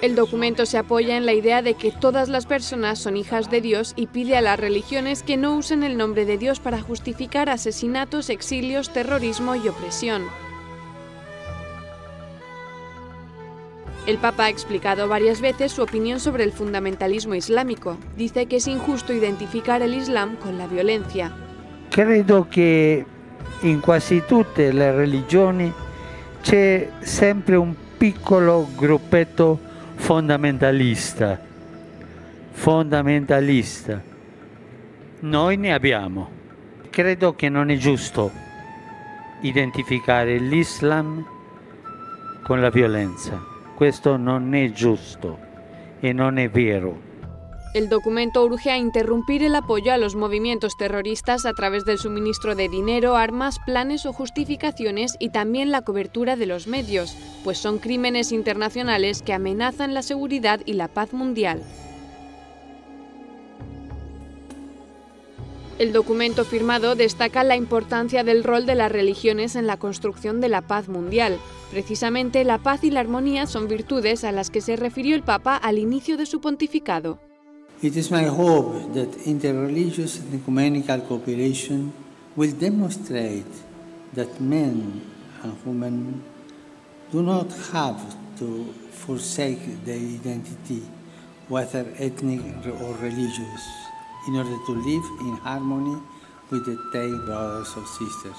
El documento se apoya en la idea de que todas las personas son hijas de Dios y pide a las religiones que no usen el nombre de Dios para justificar asesinatos, exilios, terrorismo y opresión. El Papa ha explicado varias veces su opinión sobre el fundamentalismo islámico. Dice que es injusto identificar el Islam con la violencia. Credo che in quasi tutte le religioni c'è sempre un piccolo gruppetto fondamentalista. Noi ne abbiamo. Credo che non è giusto identificare l'Islam con la violenza. Questo non è giusto e non è vero. El documento urge a interrumpir el apoyo a los movimientos terroristas a través del suministro de dinero, armas, planes o justificaciones y también la cobertura de los medios, pues son crímenes internacionales que amenazan la seguridad y la paz mundial. El documento firmado destaca la importancia del rol de las religiones en la construcción de la paz mundial. Precisamente la paz y la armonía son virtudes a las que se refirió el Papa al inicio de su pontificado. It is my hope that interreligious and ecumenical cooperation will demonstrate that men and women do not have to forsake their identity, whether ethnic or religious, in order to live in harmony with their brothers or sisters.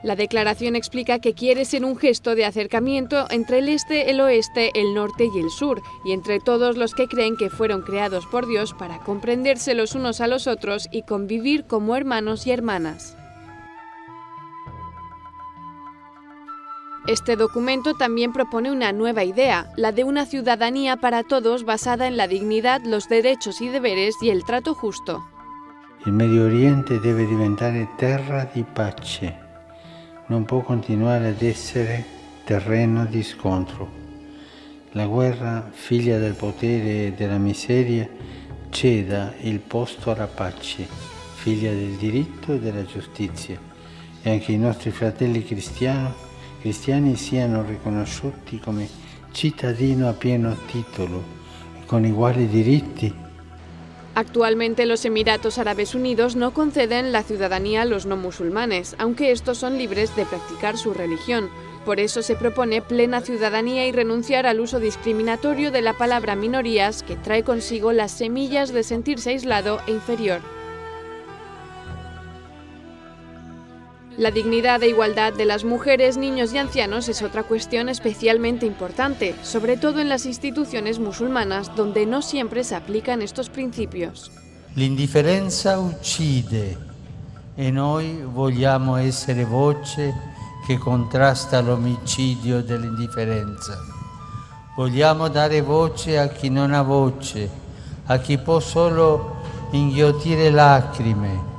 La declaración explica que quiere ser un gesto de acercamiento entre el este, el oeste, el norte y el sur, y entre todos los que creen que fueron creados por Dios para comprenderse los unos a los otros y convivir como hermanos y hermanas. Este documento también propone una nueva idea, la de una ciudadanía para todos basada en la dignidad, los derechos y deberes y el trato justo. Il Medio Oriente deve diventare terra di pace. Non può continuare ad essere terreno di scontro. La guerra, figlia del potere e della miseria, ceda il posto alla pace, figlia del diritto e della giustizia. E anche i nostri fratelli cristiani siano riconosciuti come cittadino a pieno titolo e con uguali diritti. Actualmente los Emiratos Árabes Unidos no conceden la ciudadanía a los no musulmanes, aunque estos son libres de practicar su religión. Por eso se propone plena ciudadanía y renunciar al uso discriminatorio de la palabra minorías, que trae consigo las semillas de sentirse aislado e inferior. La dignidad e igualdad de las mujeres, niños y ancianos es otra cuestión especialmente importante, sobre todo en las instituciones musulmanas, donde no siempre se aplican estos principios. L'indifferenza uccide e noi vogliamo essere voce che contrasta l'omicidio dell'indifferenza. Vogliamo dare voce a chi non ha voce, a chi può solo inghiottire lacrime.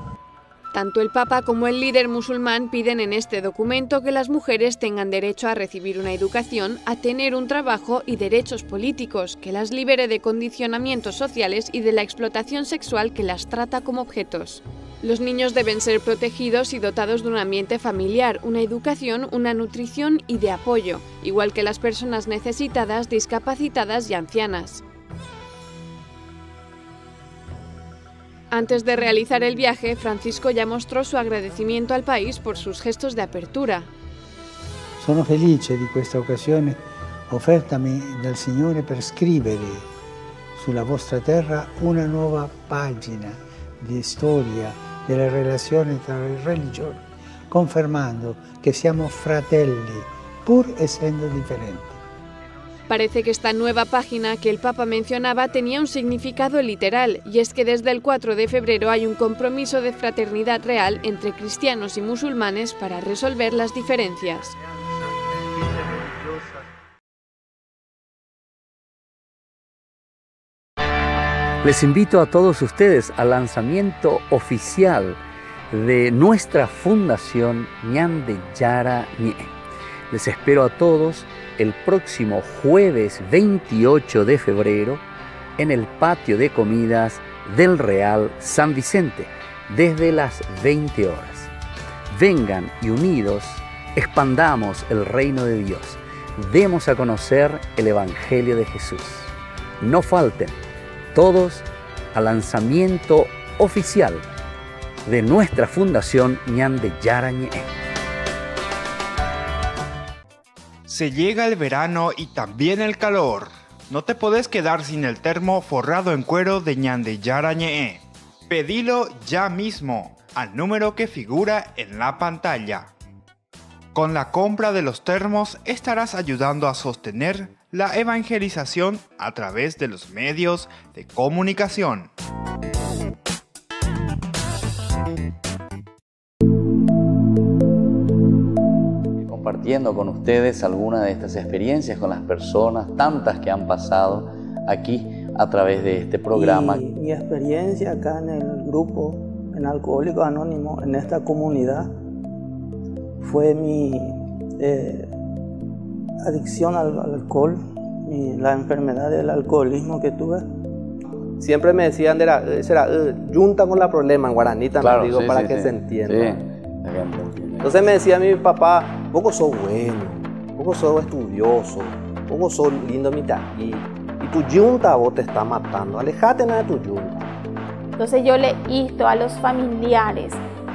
Tanto el Papa como el líder musulmán piden en este documento que las mujeres tengan derecho a recibir una educación, a tener un trabajo y derechos políticos, que las libere de condicionamientos sociales y de la explotación sexual que las trata como objetos. Los niños deben ser protegidos y dotados de un ambiente familiar, una educación, una nutrición y de apoyo, igual que las personas necesitadas, discapacitadas y ancianas. Antes de realizar el viaje, Francisco ya mostró su agradecimiento al país por sus gestos de apertura. Sono felice di questa occasione offertami dal Signore per scrivere sulla vostra terra una nuova pagina di storia delle relazioni tra le religioni, confermando che siamo fratelli, pur essendo differenti. Parece que esta nueva página que el Papa mencionaba tenía un significado literal, y es que desde el 4 de febrero hay un compromiso de fraternidad real entre cristianos y musulmanes para resolver las diferencias. Les invito a todos ustedes al lanzamiento oficial de nuestra fundación Ñande Yara Ñe. Les espero a todos el próximo jueves 28 de febrero en el patio de comidas del Real San Vicente, desde las 20 horas. Vengan y unidos expandamos el reino de Dios. Demos a conocer el Evangelio de Jesús. No falten todos al lanzamiento oficial de nuestra fundación Ñande Yara Ñe. Se llega el verano y también el calor. No te podés quedar sin el termo forrado en cuero de Ñande Yara Ñe. Pedilo ya mismo al número que figura en la pantalla. Con la compra de los termos estarás ayudando a sostener la evangelización a través de los medios de comunicación. Compartiendo con ustedes algunas de estas experiencias con las personas, tantas que han pasado aquí a través de este programa. Mi experiencia acá en el grupo, en Alcohólicos Anónimos, en esta comunidad, fue mi adicción al alcohol, la enfermedad del alcoholismo que tuve. Siempre me decían, junta con la problema en guaraní también, Claro, digo, sí, para sí, que sí. se entienda. Sí. Entonces me decía mi papá, poco sos bueno, poco sos estudioso, poco sos lindo mitaquí, y tu yunta vos te está matando, alejate de tu yunta. Entonces yo le insto a los familiares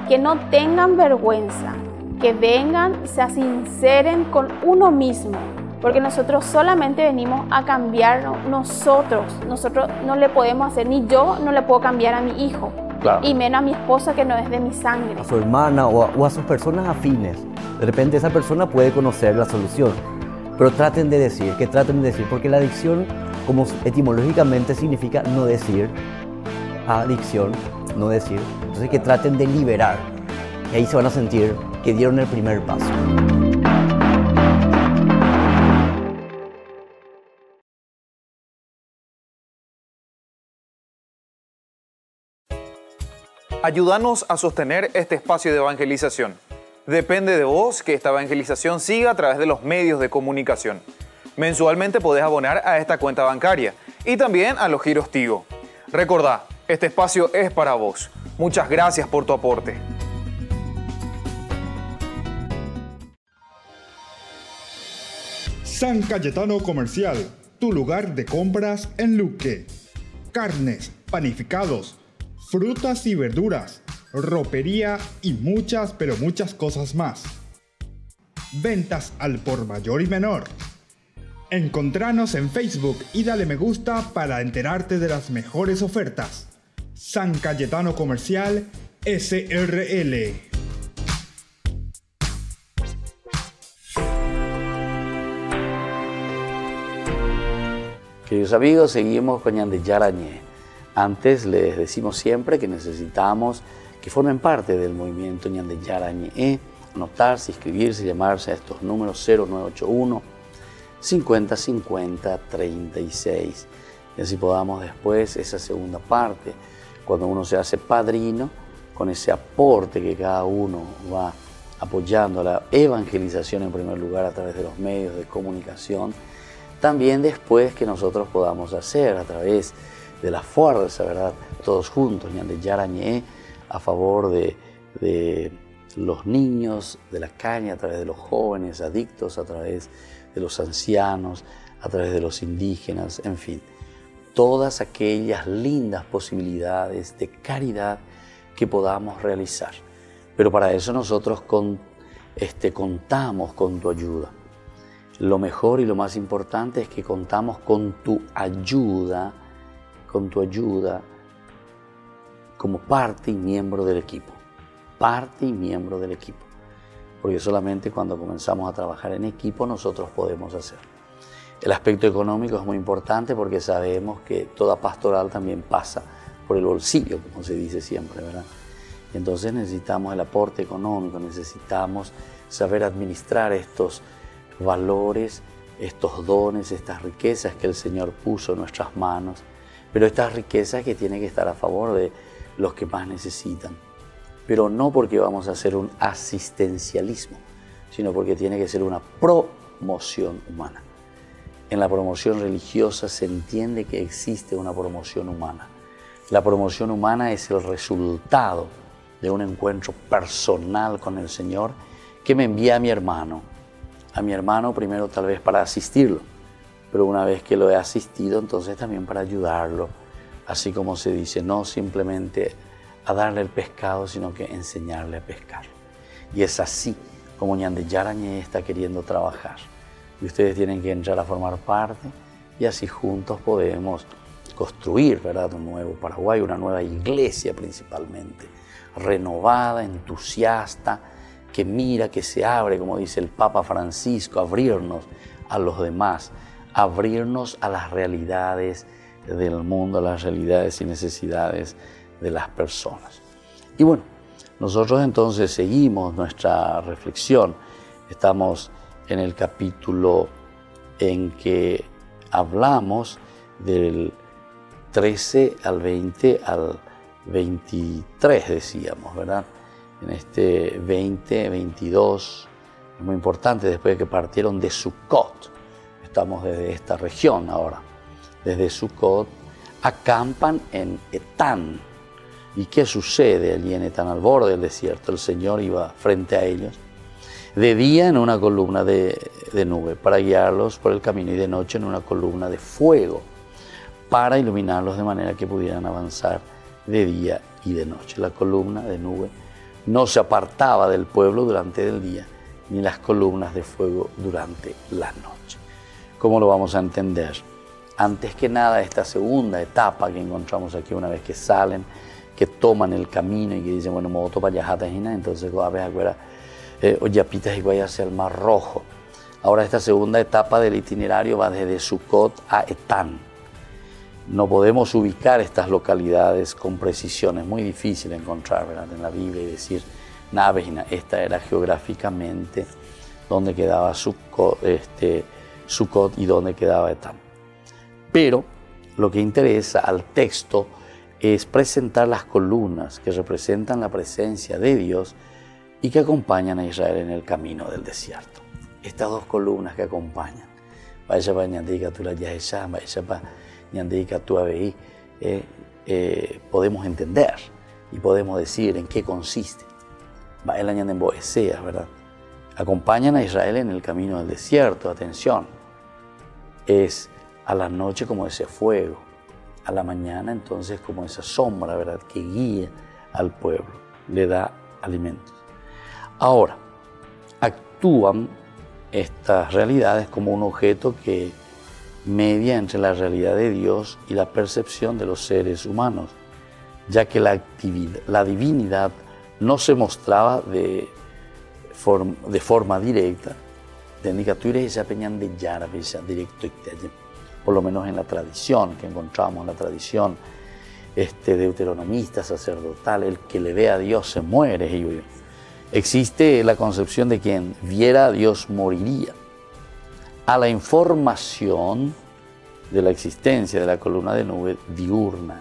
que no tengan vergüenza, que vengan, se sinceren con uno mismo, porque nosotros solamente venimos a cambiar nosotros no le podemos hacer, ni yo no le puedo cambiar a mi hijo. Claro. Y menos a mi esposa, que no es de mi sangre. A su hermana o a sus personas afines. De repente esa persona puede conocer la solución, pero traten de decir, porque la adicción, como etimológicamente significa no decir, adicción, no decir, entonces que traten de liberar, y ahí se van a sentir que dieron el primer paso. Ayúdanos a sostener este espacio de evangelización. Depende de vos que esta evangelización siga a través de los medios de comunicación. Mensualmente podés abonar a esta cuenta bancaria y también a los giros Tigo. Recordá, este espacio es para vos. Muchas gracias por tu aporte. San Cayetano Comercial, tu lugar de compras en Luque. Carnes, panificados, frutas y verduras, ropería y muchas, pero muchas cosas más. Ventas al por mayor y menor. Encontranos en Facebook y dale me gusta para enterarte de las mejores ofertas. San Cayetano Comercial SRL. Queridos amigos, seguimos con Ñande Yarañé. Antes les decimos siempre que necesitamos que formen parte del movimiento Ñande Yarañé, anotarse, inscribirse, llamarse a estos números 0981 50 50 36. Y así podamos después, esa segunda parte, cuando uno se hace padrino, con ese aporte que cada uno va apoyando a la evangelización en primer lugar a través de los medios de comunicación, también después que nosotros podamos hacer a través de la fuerza, ¿verdad? Todos juntos, Ñande Yarañé, a favor de los niños de la caña, a través de los jóvenes adictos, a través de los ancianos, a través de los indígenas, en fin. Todas aquellas lindas posibilidades de caridad que podamos realizar. Pero para eso nosotros contamos con tu ayuda. Lo mejor y lo más importante es que contamos con tu ayuda como parte y miembro del equipo. Parte y miembro del equipo. Porque solamente cuando comenzamos a trabajar en equipo nosotros podemos hacer. El aspecto económico es muy importante porque sabemos que toda pastoral también pasa por el bolsillo, como se dice siempre, ¿verdad? Y entonces necesitamos el aporte económico, necesitamos saber administrar estos valores, estos dones, estas riquezas que el Señor puso en nuestras manos, pero estas riquezas que tienen que estar a favor de los que más necesitan. Pero no porque vamos a hacer un asistencialismo, sino porque tiene que ser una promoción humana. En la promoción religiosa se entiende que existe una promoción humana. La promoción humana es el resultado de un encuentro personal con el Señor que me envía a mi hermano primero tal vez para asistirlo, pero una vez que lo he asistido, entonces también para ayudarlo, así como se dice, no simplemente a darle el pescado, sino que enseñarle a pescar. Y es así como Ñande Yarañé está queriendo trabajar. Y ustedes tienen que entrar a formar parte y así juntos podemos construir, ¿verdad?, un nuevo Paraguay, una nueva iglesia principalmente, renovada, entusiasta, que mira, que se abre, como dice el Papa Francisco, abrirnos a los demás, abrirnos a las realidades del mundo, a las realidades y necesidades de las personas. Y bueno, nosotros entonces seguimos nuestra reflexión. Estamos en el capítulo en que hablamos del 13 al 20 al 23, decíamos, ¿verdad? En este 20, 22, es muy importante, después de que partieron de Sucot, estamos desde esta región ahora, desde Sucot, acampan en Etán. ¿Y qué sucede allí en Etán, al borde del desierto? El Señor iba frente a ellos, de día en una columna de nube para guiarlos por el camino y de noche en una columna de fuego para iluminarlos de manera que pudieran avanzar de día y de noche. La columna de nube no se apartaba del pueblo durante el día, ni las columnas de fuego durante la noche. ¿Cómo lo vamos a entender? Antes que nada, esta segunda etapa que encontramos aquí, una vez que salen, que toman el camino y que dicen, bueno, me voy a topar ya, entonces a ver, Oyapitas y Guaya hacia el Mar Rojo. Ahora esta segunda etapa del itinerario va desde Sucot a Etán. No podemos ubicar estas localidades con precisión, es muy difícil encontrar, ¿verdad?, en la Biblia y decir, esta era geográficamente donde quedaba Sucot y donde quedaba Etán. Pero lo que interesa al texto es presentar las columnas que representan la presencia de Dios y que acompañan a Israel en el camino del desierto. Estas dos columnas que acompañan, podemos entender y podemos decir en qué consiste. ¿Verdad? Acompañan a Israel en el camino del desierto. Atención, es a la noche como ese fuego, a la mañana entonces como esa sombra, ¿verdad?, que guía al pueblo, le da alimentos. Ahora, actúan estas realidades como un objeto que media entre la realidad de Dios y la percepción de los seres humanos, ya que la divinidad no se mostraba de forma directa, por lo menos en la tradición que encontramos, en la tradición deuteronomista, sacerdotal, el que le ve a Dios se muere. Existe la concepción de quien viera a Dios moriría. A la información de la existencia de la columna de nube diurna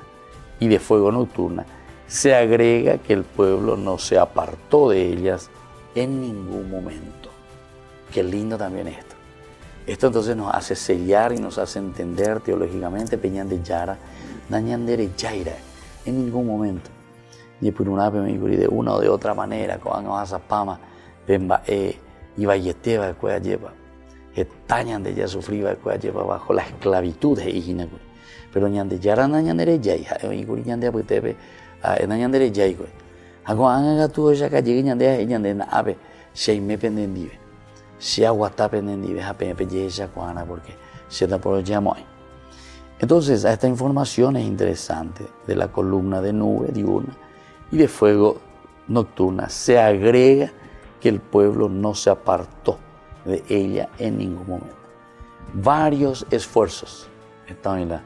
y de fuego nocturna, se agrega que el pueblo no se apartó de ellas en ningún momento. Qué lindo también esto. Esto entonces nos hace sellar y nos hace entender teológicamente Peñán de Yara, Dañandere Yaira, en ningún momento. Ni por una de una o de otra manera, con Azapama, Pemba y Valleteva de Cueva lleva. Etañan de ya sufría lleva bajo la esclavitud de Ijinacu. Pero ñande Yara Dañandere Yaira, y Guriñande Abutebe, Dañandere Yaigüe. Hago anga tu ya calle ñande ñande na ave, Sheime pendendive. Se aguata pendendive, a Pepe ya cuana, porque se da por llamo ahí. Entonces, esta información es interesante de la columna de nube diurna y de fuego nocturna. Se agrega que el pueblo no se apartó de ella en ningún momento. Varios esfuerzos, en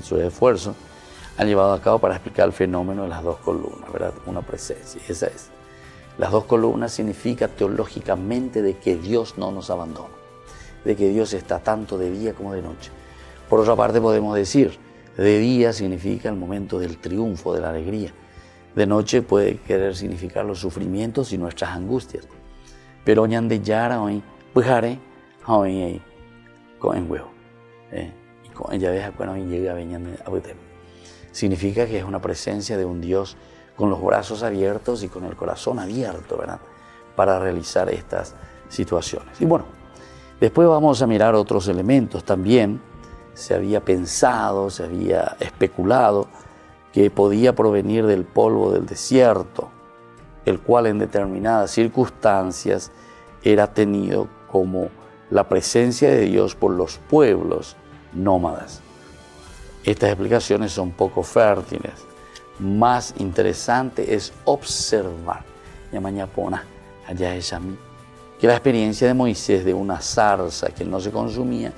su esfuerzo, han llevado a cabo para explicar el fenómeno de las dos columnas, ¿verdad? Una presencia, esa es. Las dos columnas significa teológicamente de que Dios no nos abandona, de que Dios está tanto de día como de noche. Por otra parte podemos decir, de día significa el momento del triunfo, de la alegría. De noche puede querer significar los sufrimientos y nuestras angustias. Pero ñande yara hoy, pujare, hoy con huevo. Y con ella deja cuando llega a veñande a Butem. Significa que es una presencia de un Dios con los brazos abiertos y con el corazón abierto, ¿verdad?, para realizar estas situaciones. Y bueno, después vamos a mirar otros elementos. También se había pensado, se había especulado que podía provenir del polvo del desierto, el cual en determinadas circunstancias era tenido como la presencia de Dios por los pueblos nómadas. Estas explicaciones son poco fértiles. Más interesante es observar, que la experiencia de Moisés de una zarza que no se consumía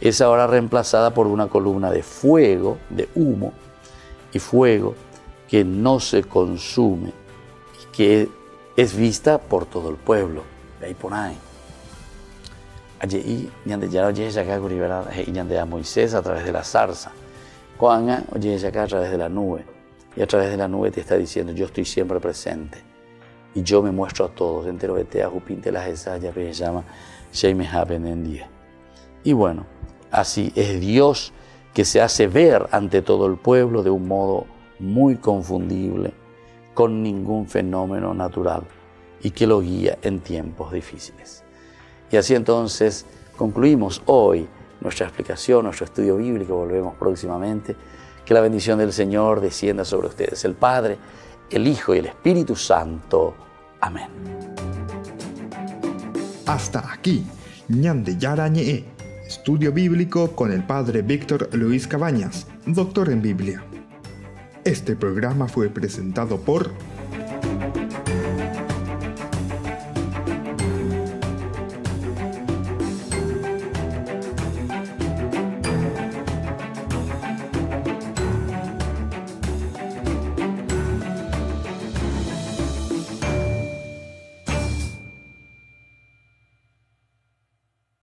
es ahora reemplazada por una columna de fuego, de humo y fuego que no se consume y que es vista por todo el pueblo. Ahí por ahí. Allí a Moisés a través de la zarza, Juan oye acá a través de la nube. Y a través de la nube te está diciendo, yo estoy siempre presente. Y yo me muestro a todos. Entero vete a Jupinte las esas, ya se llama Sheime Happen en día. Y bueno, así es Dios que se hace ver ante todo el pueblo de un modo muy confundible, con ningún fenómeno natural y que lo guía en tiempos difíciles. Y así entonces concluimos hoy nuestra explicación, nuestro estudio bíblico. Volvemos próximamente. Que la bendición del Señor descienda sobre ustedes, el Padre, el Hijo y el Espíritu Santo. Amén. Hasta aquí, Ñande Yara Ñe, estudio bíblico con el Padre Víctor Luis Cabañas, doctor en Biblia. Este programa fue presentado por